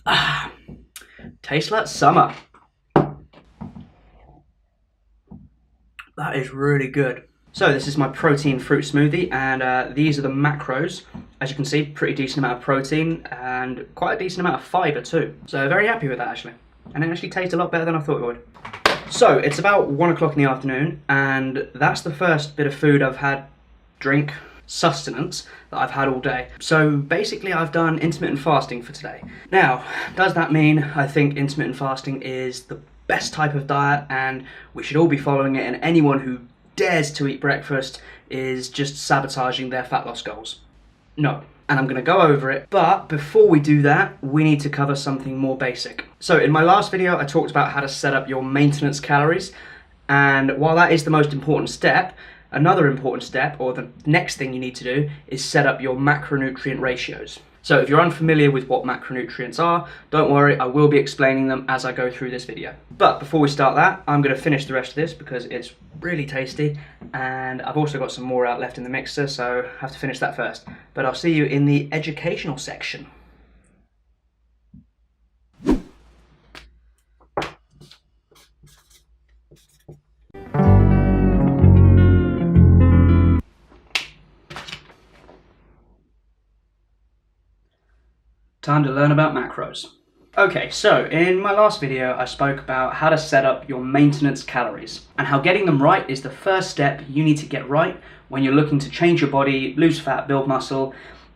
Ah, tastes like summer. That is really good. So this is my protein fruit smoothie, and these are the macros. As you can see, pretty decent amount of protein and quite a decent amount of fibre too. So very happy with that actually. And it actually tastes a lot better than I thought it would. So it's about 1 o'clock in the afternoon, and that's the first bit of food I've had, drink, sustenance that I've had all day. So basically I've done intermittent fasting for today. Now, does that mean I think intermittent fasting is the best type of diet and we should all be following it, and anyone who dares to eat breakfast is just sabotaging their fat loss goals? No. And I'm going to go over it, but before we do that, we need to cover something more basic. So in my last video, I talked about how to set up your maintenance calories, and while that is the most important step, another important step, or the next thing you need to do, is set up your macronutrient ratios. So if you're unfamiliar with what macronutrients are, don't worry, I will be explaining them as I go through this video. But before we start that, I'm going to finish the rest of this because it's really tasty, and I've also got some more out left in the mixer, so I have to finish that first. But I'll see you in the educational section. Time to learn about macros. Okay, so in my last video I spoke about how to set up your maintenance calories and how getting them right is the first step you need to get right when you're looking to change your body, lose fat, build muscle,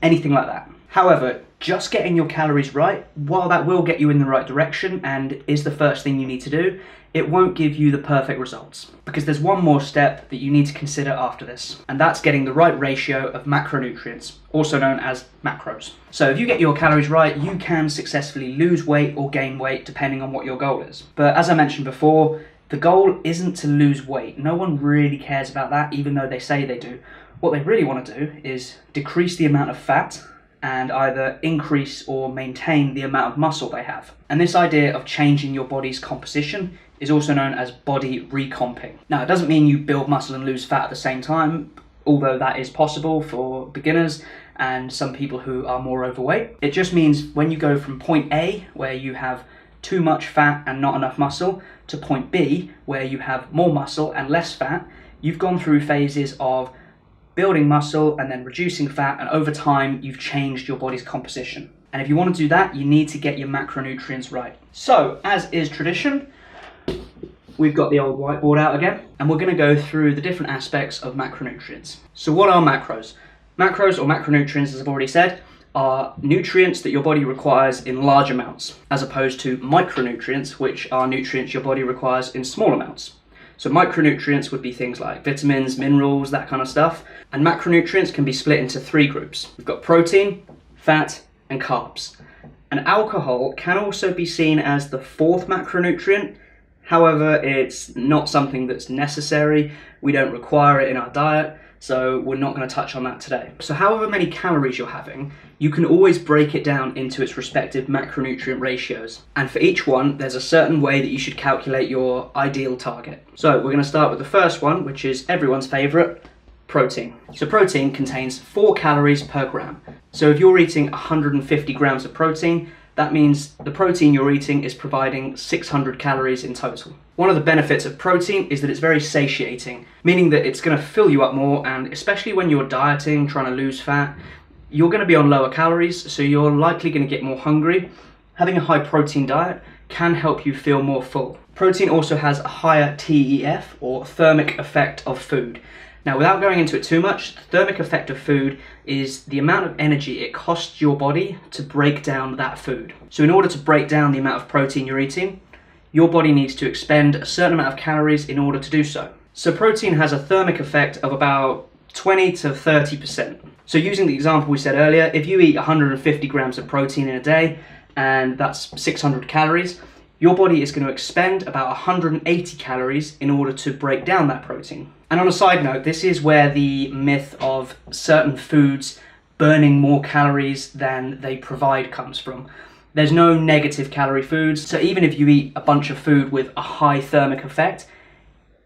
anything like that. However, just getting your calories right, while that will get you in the right direction and is the first thing you need to do, it won't give you the perfect results, because there's one more step that you need to consider after this, and that's getting the right ratio of macronutrients, also known as macros. So if you get your calories right, you can successfully lose weight or gain weight depending on what your goal is. But as I mentioned before, the goal isn't to lose weight. No one really cares about that, even though they say they do. What they really want to do is decrease the amount of fat and either increase or maintain the amount of muscle they have. And this idea of changing your body's composition is also known as body recomping. Now, it doesn't mean you build muscle and lose fat at the same time, although that is possible for beginners and some people who are more overweight. It just means when you go from point A, where you have too much fat and not enough muscle, to point B, where you have more muscle and less fat, you've gone through phases of building muscle and then reducing fat, and over time you've changed your body's composition. And if you want to do that, you need to get your macronutrients right. So, as is tradition, we've got the old whiteboard out again, and we're going to go through the different aspects of macronutrients. So what are macros? Macros, or macronutrients, as I've already said, are nutrients that your body requires in large amounts, as opposed to micronutrients, which are nutrients your body requires in small amounts. So micronutrients would be things like vitamins, minerals, that kind of stuff. And macronutrients can be split into 3 groups. We've got protein, fat, and carbs. And alcohol can also be seen as the 4th macronutrient. However, it's not something that's necessary. We don't require it in our diet, so we're not going to touch on that today. So however many calories you're having, you can always break it down into its respective macronutrient ratios. And for each one, there's a certain way that you should calculate your ideal target. So we're going to start with the first one, which is everyone's favorite, protein. So protein contains 4 calories per gram. So if you're eating 150 grams of protein, that means the protein you're eating is providing 600 calories in total. One of the benefits of protein is that it's very satiating, meaning that it's going to fill you up more, and especially when you're dieting, trying to lose fat, you're going to be on lower calories, so you're likely going to get more hungry. Having a high protein diet can help you feel more full. Protein also has a higher TEF, or thermic effect of food. Now, without going into it too much, the thermic effect of food is the amount of energy it costs your body to break down that food. So in order to break down the amount of protein you're eating, your body needs to expend a certain amount of calories in order to do so. So protein has a thermic effect of about 20 to 30%. So using the example we said earlier, if you eat 150 grams of protein in a day, and that's 600 calories, your body is going to expend about 180 calories in order to break down that protein. And on a side note, this is where the myth of certain foods burning more calories than they provide comes from. There's no negative calorie foods, so even if you eat a bunch of food with a high thermic effect,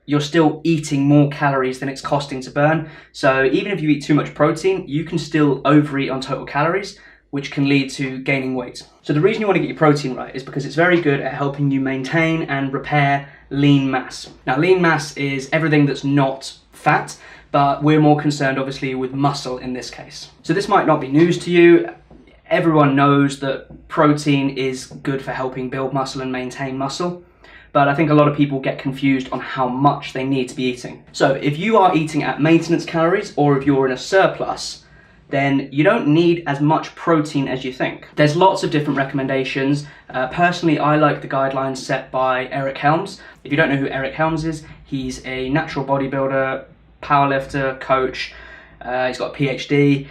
you're still eating more calories than it's costing to burn. So even if you eat too much protein, you can still overeat on total calories, which can lead to gaining weight. So the reason you want to get your protein right is because it's very good at helping you maintain and repair lean mass. Now, lean mass is everything that's not fat, but we're more concerned obviously with muscle in this case. So this might not be news to you. Everyone knows that protein is good for helping build muscle and maintain muscle, but I think a lot of people get confused on how much they need to be eating. So if you are eating at maintenance calories, or if you're in a surplus, then you don't need as much protein as you think. There's lots of different recommendations. Personally, I like the guidelines set by Eric Helms. If you don't know who Eric Helms is, he's a natural bodybuilder, powerlifter, coach. He's got a PhD.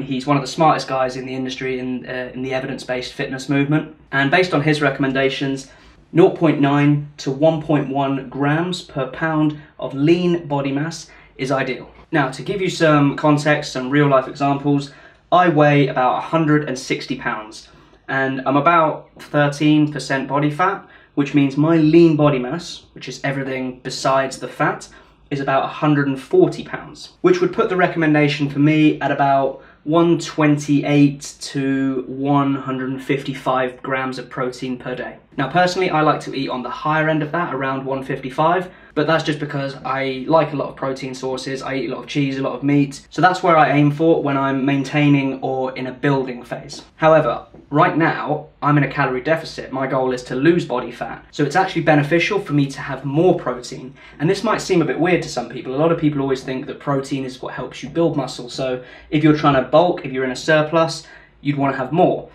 He's one of the smartest guys in the industry in the evidence-based fitness movement. And based on his recommendations, 0.9 to 1.1 grams per pound of lean body mass is ideal. Now, to give you some context, some real life examples, I weigh about 160 pounds and I'm about 13% body fat, which means my lean body mass, which is everything besides the fat, is about 140 pounds, which would put the recommendation for me at about 128 to 155 grams of protein per day. Now personally, I like to eat on the higher end of that, around 155, but that's just because I like a lot of protein sources. I eat a lot of cheese, a lot of meat, so that's where I aim for when I'm maintaining or in a building phase. However, right now I'm in a calorie deficit. My goal is to lose body fat, so it's actually beneficial for me to have more protein. And this might seem a bit weird to some people. A lot of people always think that protein is what helps you build muscle, so if you're trying to bulk, if you're in a surplus, you'd want to have more.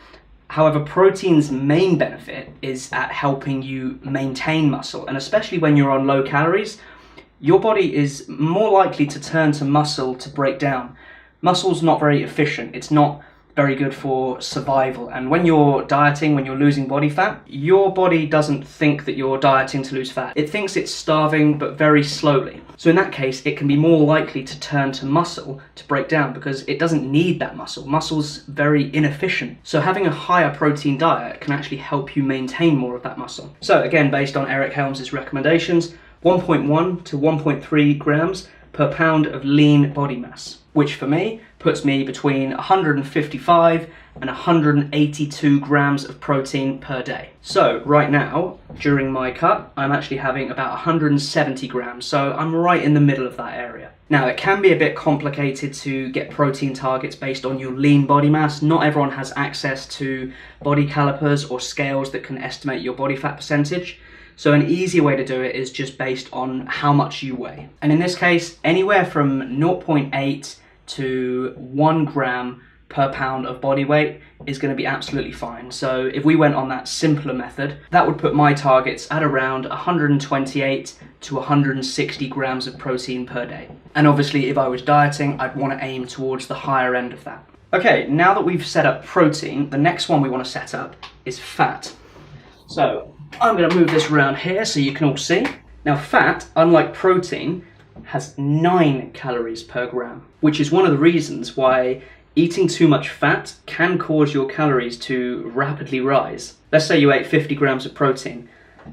However, protein's main benefit is at helping you maintain muscle, and especially when you're on low calories, your body is more likely to turn to muscle to break down. Muscle's not very efficient. It's not very good for survival, and when you're dieting, when you're losing body fat, your body doesn't think that you're dieting to lose fat. It thinks it's starving, but very slowly. So in that case, it can be more likely to turn to muscle to break down because it doesn't need that muscle. Muscle's very inefficient. So having a higher protein diet can actually help you maintain more of that muscle. So again, based on Eric Helms' recommendations, 1.1 to 1.3 grams per pound of lean body mass, which for me puts me between 155 and 182 grams of protein per day. So right now, during my cut, I'm actually having about 170 grams, so I'm right in the middle of that area. Now, it can be a bit complicated to get protein targets based on your lean body mass. Not everyone has access to body calipers or scales that can estimate your body fat percentage. So an easy way to do it is just based on how much you weigh. And in this case, anywhere from 0.8 to 1 gram per pound of body weight is going to be absolutely fine. So if we went on that simpler method, that would put my targets at around 128 to 160 grams of protein per day. And obviously, if I was dieting, I'd want to aim towards the higher end of that. Okay, now that we've set up protein, the next one we want to set up is fat. So I'm going to move this around here so you can all see. Now, fat, unlike protein, has 9 calories per gram, which is one of the reasons why eating too much fat can cause your calories to rapidly rise. Let's say you ate 50 grams of protein.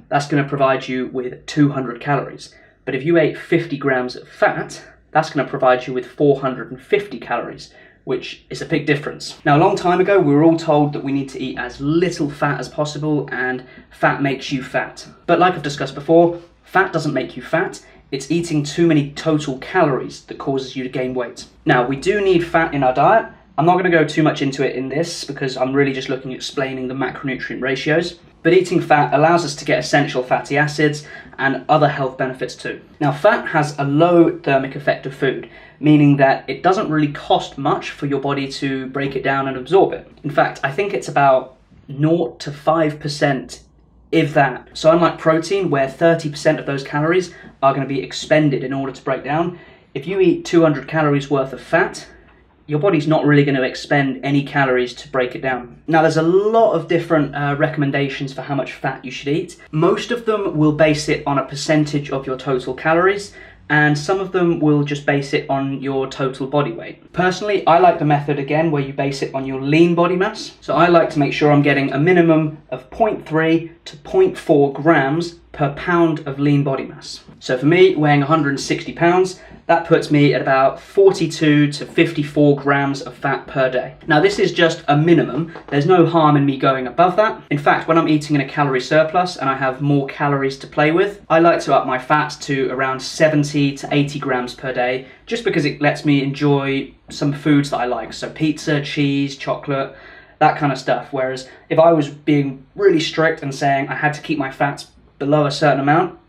That's going to provide you with 200 calories. But if you ate 50 grams of fat, that's going to provide you with 450 calories, which is a big difference. Now, a long time ago, we were all told that we need to eat as little fat as possible, and fat makes you fat. But like I've discussed before, fat doesn't make you fat. It's eating too many total calories that causes you to gain weight. Now, we do need fat in our diet. I'm not going to go too much into it in this because I'm really just looking at explaining the macronutrient ratios. But eating fat allows us to get essential fatty acids and other health benefits too. Now, fat has a low thermic effect of food, meaning that it doesn't really cost much for your body to break it down and absorb it. In fact, I think it's about 0 to 5%, if that. So unlike protein, where 30% of those calories are going to be expended in order to break down, if you eat 200 calories worth of fat, your body's not really going to expend any calories to break it down. Now, there's a lot of different recommendations for how much fat you should eat. Most of them will base it on a percentage of your total calories, and some of them will just base it on your total body weight. Personally, I like the method again where you base it on your lean body mass. So I like to make sure I'm getting a minimum of 0.3 to 0.4 grams per pound of lean body mass. So for me, weighing 160 pounds, That puts me at about 42 to 54 grams of fat per day. Now this is just a minimum. There's no harm in me going above that. In fact, when I'm eating in a calorie surplus and I have more calories to play with, I like to up my fats to around 70 to 80 grams per day, just because it lets me enjoy some foods that I like. So pizza, cheese, chocolate, that kind of stuff. Whereas if I was being really strict and saying I had to keep my fats below a certain amount,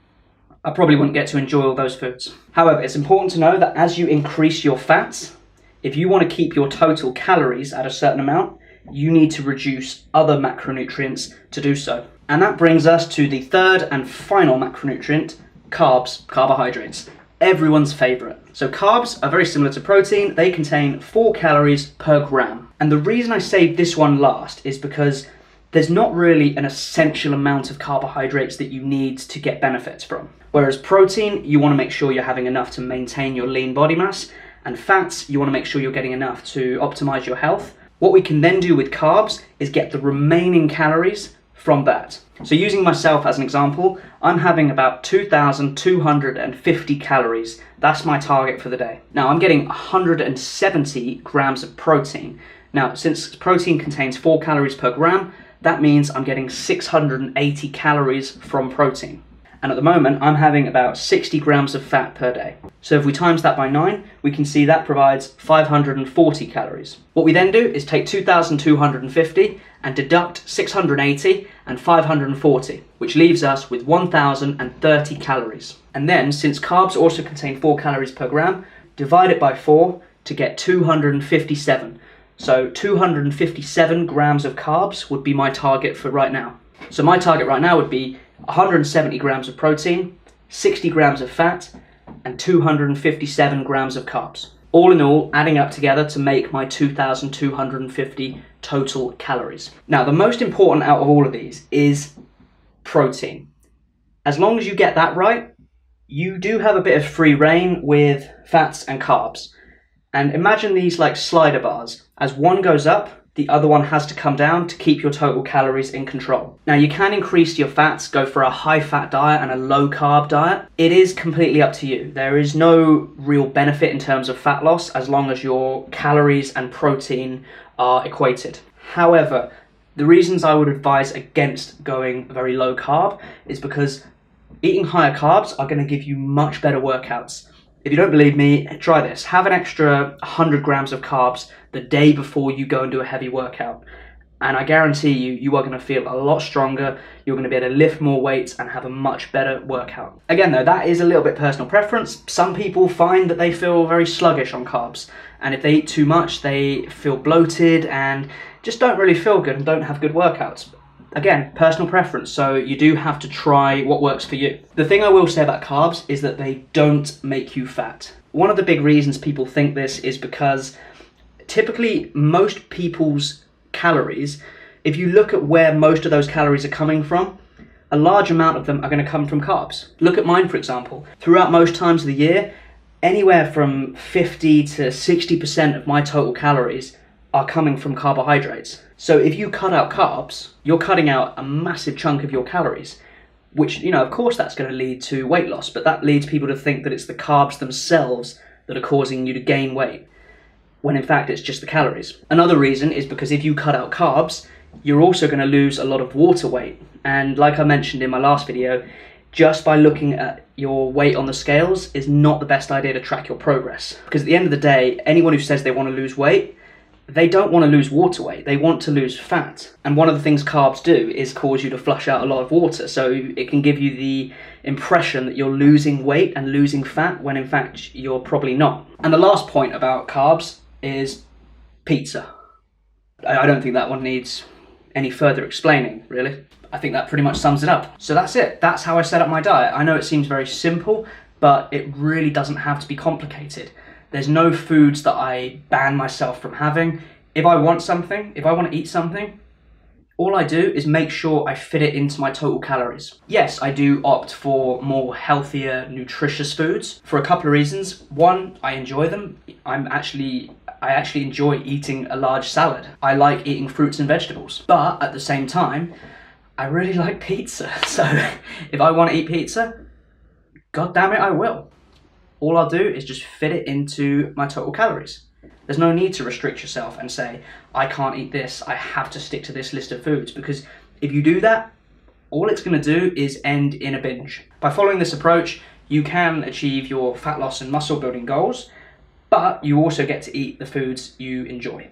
I probably wouldn't get to enjoy all those foods. However, it's important to know that as you increase your fats, if you want to keep your total calories at a certain amount, you need to reduce other macronutrients to do so. And that brings us to the third and final macronutrient, carbs, carbohydrates. Everyone's favorite. So carbs are very similar to protein. They contain 4 calories per gram. And the reason I saved this one last is because there's not really an essential amount of carbohydrates that you need to get benefits from. Whereas protein, you want to make sure you're having enough to maintain your lean body mass, and fats, you want to make sure you're getting enough to optimize your health. What we can then do with carbs is get the remaining calories from that. So using myself as an example, I'm having about 2,250 calories. That's my target for the day. Now I'm getting 170 grams of protein. Now, since protein contains 4 calories per gram, that means I'm getting 680 calories from protein. And at the moment, I'm having about 60 grams of fat per day. So if we times that by 9, we can see that provides 540 calories. What we then do is take 2,250 and deduct 680 and 540, which leaves us with 1,030 calories. And then, since carbs also contain 4 calories per gram, divide it by 4 to get 257. So 257 grams of carbs would be my target for right now. So my target right now would be 170 grams of protein, 60 grams of fat, and 257 grams of carbs. All in all, adding up together to make my 2,250 total calories. Now, the most important out of all of these is protein. As long as you get that right, you do have a bit of free reign with fats and carbs. And imagine these like slider bars. As one goes up, the other one has to come down to keep your total calories in control. Now you can increase your fats, go for a high fat diet and a low carb diet. It is completely up to you. There is no real benefit in terms of fat loss as long as your calories and protein are equated. However, the reasons I would advise against going very low carb is because eating higher carbs are going to give you much better workouts. If you don't believe me, try this. Have an extra 100 grams of carbs the day before you go and do a heavy workout. And I guarantee you, you are going to feel a lot stronger, you're going to be able to lift more weights and have a much better workout. Again though, that is a little bit personal preference. Some people find that they feel very sluggish on carbs. And if they eat too much, they feel bloated and just don't really feel good and don't have good workouts. Again, personal preference, so you do have to try what works for you. The thing I will say about carbs is that they don't make you fat. One of the big reasons people think this is because typically most people's calories, if you look at where most of those calories are coming from, a large amount of them are going to come from carbs. Look at mine, for example. Throughout most times of the year, anywhere from 50 to 60% of my total calories are coming from carbohydrates. So if you cut out carbs, you're cutting out a massive chunk of your calories, which, you know, of course that's going to lead to weight loss, but that leads people to think that it's the carbs themselves that are causing you to gain weight, when in fact it's just the calories. Another reason is because if you cut out carbs, you're also going to lose a lot of water weight. And like I mentioned in my last video, just by looking at your weight on the scales is not the best idea to track your progress. Because at the end of the day, anyone who says they want to lose weight, they don't want to lose water weight, they want to lose fat. And one of the things carbs do is cause you to flush out a lot of water, so it can give you the impression that you're losing weight and losing fat when in fact you're probably not. And the last point about carbs is pizza. I don't think that one needs any further explaining, really. I think that pretty much sums it up. So that's it. That's how I set up my diet. I know it seems very simple, but it really doesn't have to be complicated. There's no foods that I ban myself from having. If I want something, if I want to eat something, all I do is make sure I fit it into my total calories. Yes, I do opt for more healthier, nutritious foods for a couple of reasons. One, I enjoy them. I actually enjoy eating a large salad. I like eating fruits and vegetables. But at the same time, I really like pizza. So if I want to eat pizza, God damn it, I will. all I'll do is just fit it into my total calories. There's no need to restrict yourself and say, I can't eat this, I have to stick to this list of foods, because if you do that, all it's going to do is end in a binge. By following this approach, you can achieve your fat loss and muscle building goals, but you also get to eat the foods you enjoy.